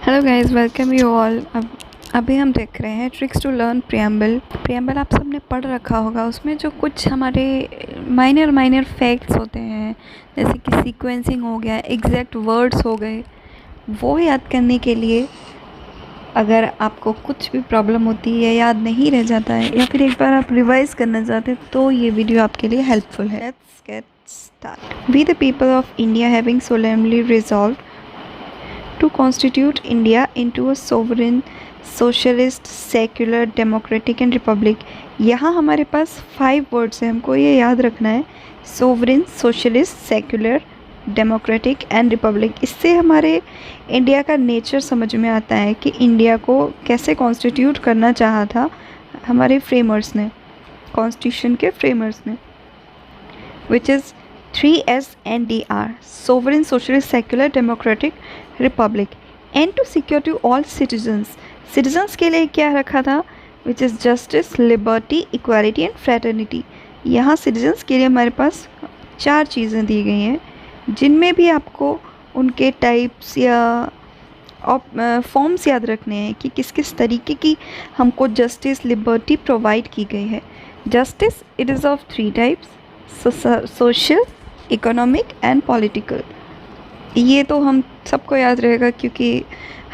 Hello guys, welcome you all. अब अभी हम देख रहे हैं ट्रिक्स टू लर्न प्रियम्बल आप सबने पढ़ रखा होगा। उसमें जो कुछ हमारे माइनर फैक्ट्स होते हैं, जैसे कि सीक्वेंसिंग हो गया, एग्जैक्ट वर्ड्स हो गए, वो याद करने के लिए अगर आपको कुछ भी प्रॉब्लम होती है, याद नहीं रह जाता है, या फिर एक बार आप रिवाइज करना चाहते हैं, तो ये वीडियो आपके लिए हेल्पफुल है। Let's get start. We the people of India having solemnly resolved to constitute India into a sovereign, socialist, secular, democratic and republic। यहाँ हमारे पास 5 वर्ड्स हैं, हमको ये याद रखना है। Sovereign, socialist, secular, democratic and Republic. इससे हमारे इंडिया का नेचर समझ में आता है कि इंडिया को कैसे कॉन्स्टिट्यूट करना चाहा था हमारे फ्रेमर्स ने, कॉन्स्टिट्यूशन के फ्रेमर्स ने, which is 3SNDR, sovereign, socialist, secular, democratic, republic, and to secure to all citizens के लिए क्या रखा था, which is justice, liberty, equality and fraternity। यहाँ citizens के लिए हमारे पास 4 चीज़ें दी गई हैं, जिनमें भी आपको उनके टाइप्स या फॉर्म्स याद रखने हैं कि किस किस तरीके की हमको जस्टिस, लिबर्टी प्रोवाइड की गई है। Justice, it is of 3 types, social, economic and political. ये तो हम सबको याद रहेगा, क्योंकि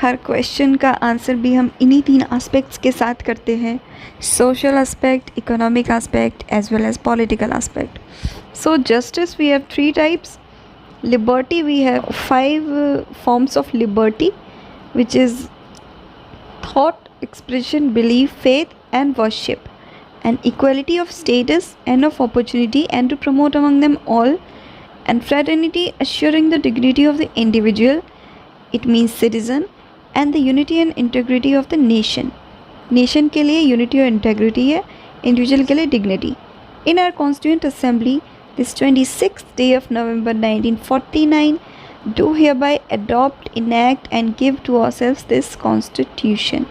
हर क्वेश्चन का आंसर भी हम इन्हीं 3 एस्पेक्ट्स के साथ करते हैं, social aspect, economic aspect as well as political aspect. So justice we have 3 types, liberty we have 5 forms of liberty, which is thought, expression, belief, faith and worship, and equality of status and of opportunity, and to promote among them all, and fraternity, assuring the dignity of the individual, it means citizen, and the unity and integrity of the nation। nation के लिए unity और integrity है, individual के लिए dignity। in our constituent assembly this 26th day of November 1949 do hereby adopt, enact and give to ourselves this constitution।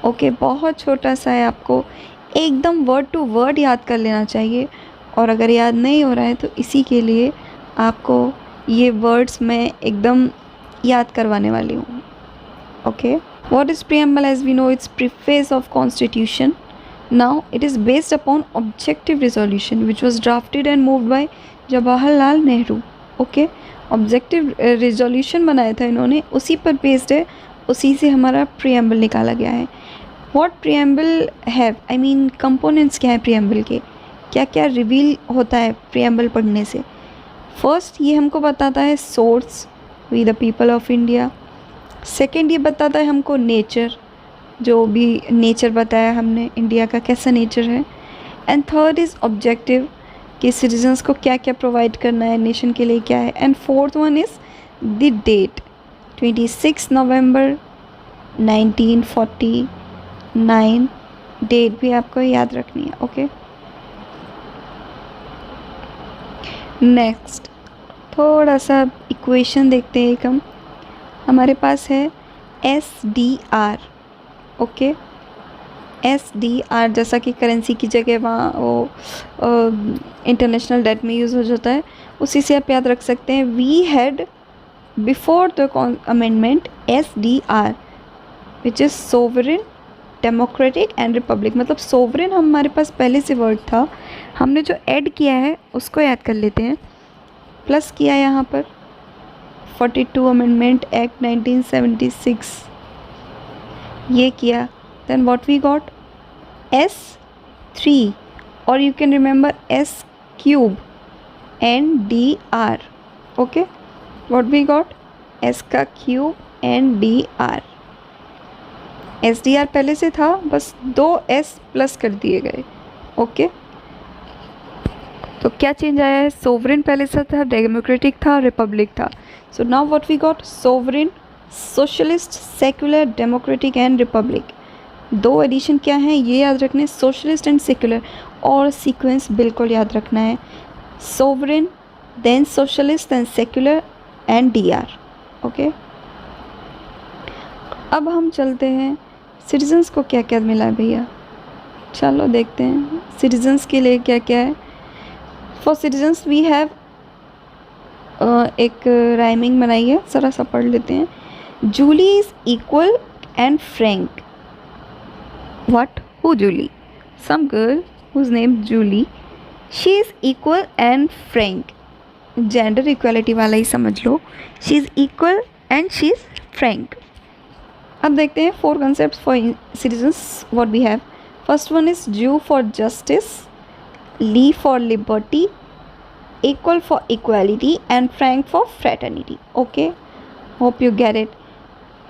Okay, बहुत छोटा सा है, आपको एकदम वर्ड टू वर्ड याद कर लेना चाहिए, और अगर याद नहीं हो रहा है तो इसी के लिए आपको ये वर्ड्स मैं एकदम याद करवाने वाली हूँ। Okay, what is preamble? As we know, it's preface of constitution. Now it is based upon objective resolution which was drafted and moved by Jawaharlal Nehru. Okay, objective resolution बनाया था इन्होंने, उसी पर बेस्ड है, उसी से हमारा प्रीएम्बल निकाला गया है। What preamble have, I mean components क्या है प्रीएम्बल के, क्या क्या रिवील होता है प्रीएम्बल पढ़ने से। फर्स्ट, ये हमको बताता है source, we the people of India. Second, ये बताता है हमको नेचर, जो भी नेचर बताया हमने इंडिया का कैसा नेचर है। एंड थर्ड इज़ ऑब्जेक्टिव, कि सिटीजन्स को क्या क्या प्रोवाइड करना है, नेशन के लिए क्या है। And fourth one is the date, 26 November 1949, date भी आपको याद रखनी है। ओके, नेक्स्ट थोड़ा सा इक्वेशन देखते हैं। एक हमारे पास है SDR। ओके, SDR जैसा कि करेंसी की जगह वहाँ वो इंटरनेशनल डेट में यूज़ हो जाता है, उसी से आप याद रख सकते हैं। We had before the amendment SDR which is sovereign, democratic and republic. मतलब सोवरेन हमारे पास पहले से वर्ड था, हमने जो ऐड किया है उसको याद कर लेते हैं। प्लस किया यहाँ पर 42 अमेंडमेंट एक्ट 1976, ये किया। Then what we got, S3, और you can remember S³ and DR। Okay, what we got, S का क्यूब एंड DR। SDR पहले से था, बस 2 S प्लस कर दिए गए। ओके, तो क्या चेंज आया है, सोवरेन पहले से था, डेमोक्रेटिक था, रिपब्लिक था। So now what we got, sovereign, socialist, secular, democratic and republic. 2 addition क्या है ये याद रखने, सोशलिस्ट एंड सेक्युलर, और सीक्वेंस बिल्कुल याद रखना है, sovereign, then socialist, then secular and DR। Okay, अब हम चलते हैं सिटीजन्स को क्या क्या मिला है भैया, चलो देखते हैं सिटीजन्स के लिए क्या क्या है। फॉर सिटीजन्स वी हैव एक राइमिंग बनाई है, ज़रा सा पढ़ लेते हैं। Julie is equal and frank. What? Who Julie? Some girl whose name Julie. She is equal and frank. Gender equality वाला ही समझ लो. She is equal and she is frank. अब देखते हैं 4 concepts for citizens what we have. First one is Jew for justice, Lee for liberty, equal for equality and frank for fraternity. Okay, hope you get it.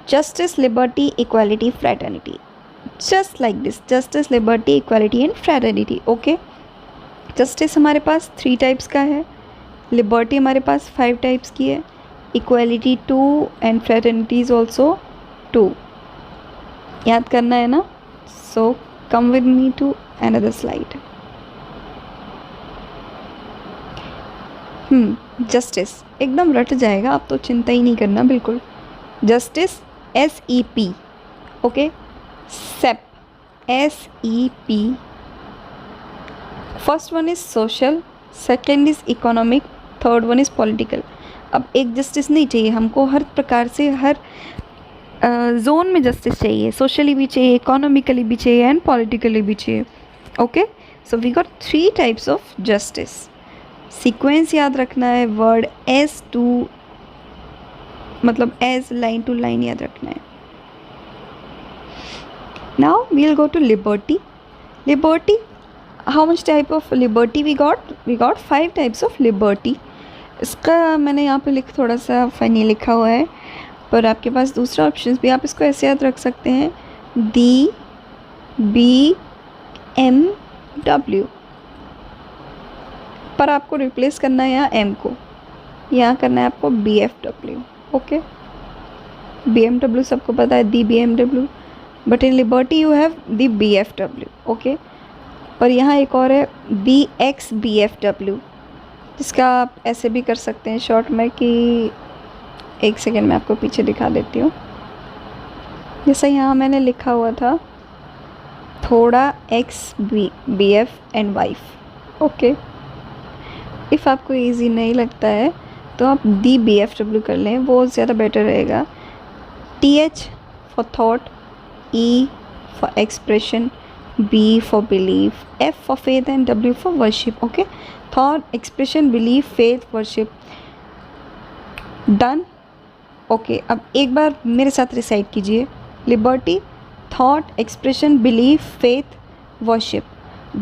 Justice, liberty, equality, fraternity, just like this. Justice, liberty, equality and fraternity. Okay, justice हमारे पास 3 types का है, liberty हमारे पास 5 types की है, equality 2 and fraternity is also 2. याद करना है ना. So come with me to another slide. Justice एकदम रट जाएगा, आप तो चिंता ही नहीं करना बिल्कुल. Justice SEP. Okay, sep SEP. First one is social, second is economic, third one is political. अब एक जस्टिस नहीं चाहिए हमको, हर प्रकार से हर जोन में जस्टिस चाहिए. सोशली भी चाहिए, इकोनॉमिकली भी चाहिए एंड पॉलिटिकली भी चाहिए. Okay, so we got 3 types of justice. Sequence याद रखना है, वर्ड एज टू मतलब एज, लाइन टू लाइन याद रखना है. Now we will go to liberty. Liberty, how much type of liberty we got? We got 5 types of liberty. इसका मैंने यहाँ पे थोड़ा सा फनी लिखा हुआ है, पर आपके पास दूसरा ऑप्शन भी, आप इसको ऐसे याद रख सकते हैं, DBMW, पर आपको रिप्लेस करना है यहाँ M को, यहाँ करना है आपको BFW. ओके, BMW सबको पता है, DBMW, but in liberty you have DBFW. Okay, पर यहाँ एक और है DXBFW, जिसका आप ऐसे भी कर सकते हैं शॉर्ट में कि एक सेकेंड में आपको पीछे दिखा देती हूँ. जैसे यहाँ मैंने लिखा हुआ था थोड़ा XBF and wife. Okay, if आपको इजी नहीं लगता है तो आप DBFW कर लें, वो ज़्यादा बेटर रहेगा. TH for thought, E for expression, B for belief, F for faith and W for worship. Okay, thought, expression, belief, faith, worship. Done. Okay, अब एक बार मेरे साथ रिसाइट कीजिए. Liberty, thought, expression, belief, faith, worship.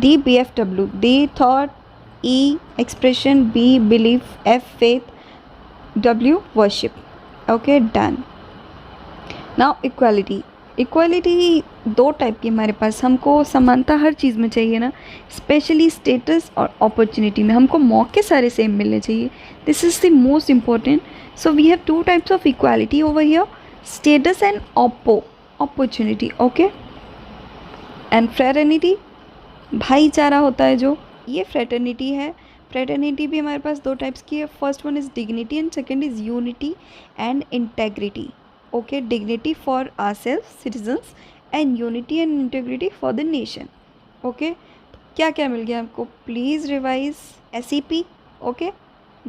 DBFW, D thought, E expression, B belief, F faith, W worship. Okay, done. Now equality. Equality 2 type की हमारे पास. हमको समानता हर चीज़ में चाहिए ना, स्पेशली स्टेटस और अपॉर्चुनिटी में हमको मौके सारे सेम मिलने चाहिए. This is the most important. So we have 2 types of equality over here, status and opportunity. Okay, and fraternity, भाईचारा होता है जो, ये फ्रेटर्निटी है. फ्रेटर्निटी भी हमारे पास 2 टाइप्स की है. First one is dignity and second is unity and integrity. Okay, dignity for our self citizens and unity and integrity for the nation. Okay, क्या क्या मिल गया आपको? Please revise. SEP. Okay,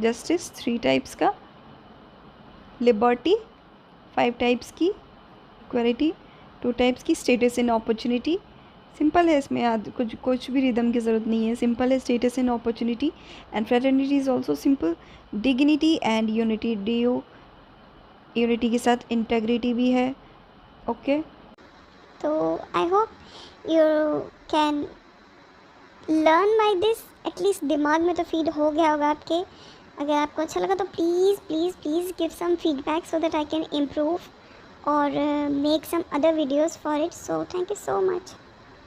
justice 3 types का, liberty 5 types की, equality 2 types की, status and opportunity. Simple है, इसमें याद कुछ भी रिदम की ज़रूरत नहीं है. सिंपल है, status and opportunity. And fraternity is also simple. Dignity and unity, DU, unity के साथ इंटेग्रिटी भी है. ओके, तो I hope you can learn by this. At least दिमाग में तो फीड हो गया होगा आपके. अगर आपको अच्छा लगा तो please please please give some feedback so that I can improve और make some other videos for it. So thank you so much.